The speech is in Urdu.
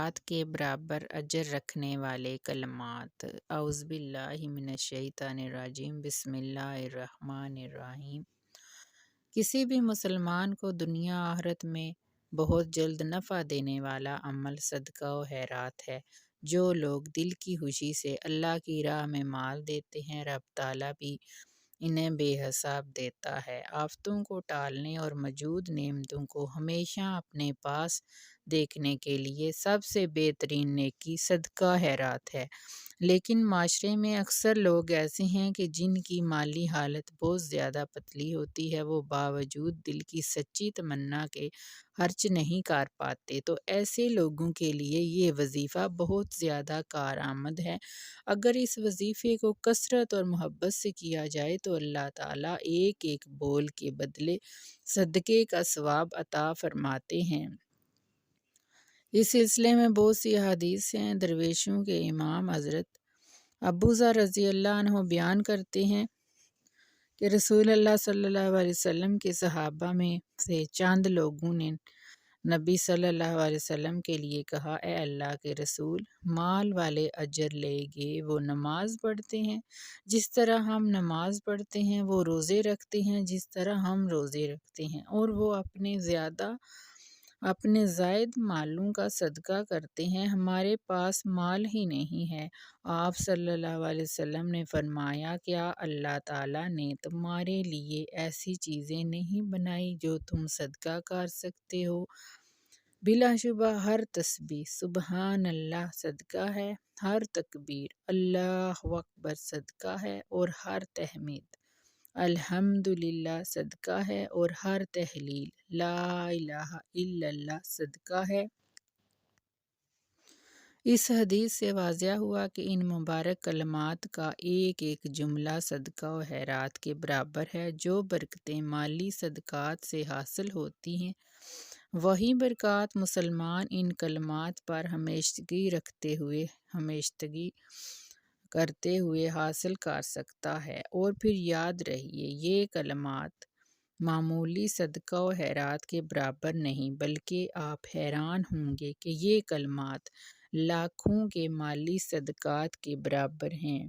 خیرات کے برابر اجر رکھنے والے کلمات۔ اعوذ باللہ من الشیطان الرجیم، بسم اللہ الرحمن الرحیم۔ کسی بھی مسلمان کو دنیا آخرت میں بہت جلد نفع دینے والا عمل صدقہ و خیرات ہے۔ جو لوگ دل کی خوشی سے اللہ کی راہ میں مال دیتے ہیں، رب تعالیٰ بھی انہیں بے حساب دیتا ہے۔ آفتوں کو ٹالنے اور موجود نعمتوں کو ہمیشہ اپنے پاس دیکھنے کے لیے سب سے بہترین نیکی صدقہ خیرات ہے۔ لیکن معاشرے میں اکثر لوگ ایسے ہیں کہ جن کی مالی حالت بہت زیادہ پتلی ہوتی ہے، وہ باوجود دل کی سچی تمنا کے خرچ نہیں کر پاتے، تو ایسے لوگوں کے لیے یہ وظیفہ بہت زیادہ کارآمد ہے۔ اگر اس وظیفے کو کثرت اور محبت سے کیا جائے تو اللہ تعالیٰ ایک ایک بول کے بدلے صدقے کا ثواب عطا فرماتے ہیں۔ اس سلسلے میں بہت سی احادیث ہیں۔ درویشوں کے امام حضرت ابو ذر رضی اللہ عنہ بیان کرتے ہیں کہ رسول اللہ صلی اللہ علیہ وسلم کے صحابہ میں سے چند لوگوں نے نبی صلی اللہ علیہ وسلم کے لیے کہا، اے اللہ کے رسول، مال والے اجر لیں گے، وہ نماز پڑھتے ہیں جس طرح ہم نماز پڑھتے ہیں، وہ روزے رکھتے ہیں جس طرح ہم روزے رکھتے ہیں، اور وہ اپنے زائد مالوں کا صدقہ کرتے ہیں، ہمارے پاس مال ہی نہیں ہے۔ آپ صلی اللہ علیہ وسلم نے فرمایا، کیا اللہ تعالیٰ نے تمہارے لیے ایسی چیزیں نہیں بنائی جو تم صدقہ کر سکتے ہو؟ بلا شبہ ہر تسبیح سبحان اللہ صدقہ ہے، ہر تکبیر اللہ اکبر صدقہ ہے، اور ہر تحمید الحمدللہ صدقہ ہے، اور ہر تحلیل لا الہ الا اللہ صدقہ ہے۔ اس حدیث سے واضح ہوا کہ ان مبارک کلمات کا ایک ایک جملہ صدقہ و خیرات کے برابر ہے۔ جو برکتیں مالی صدقات سے حاصل ہوتی ہیں، وہی برکات مسلمان ان کلمات پر ہمیشگی کرتے ہوئے حاصل کر سکتا ہے۔ اور پھر یاد رہیے، یہ کلمات معمولی صدقہ و خیرات کے برابر نہیں، بلکہ آپ حیران ہوں گے کہ یہ کلمات لاکھوں کے مالی صدقات کے برابر ہیں۔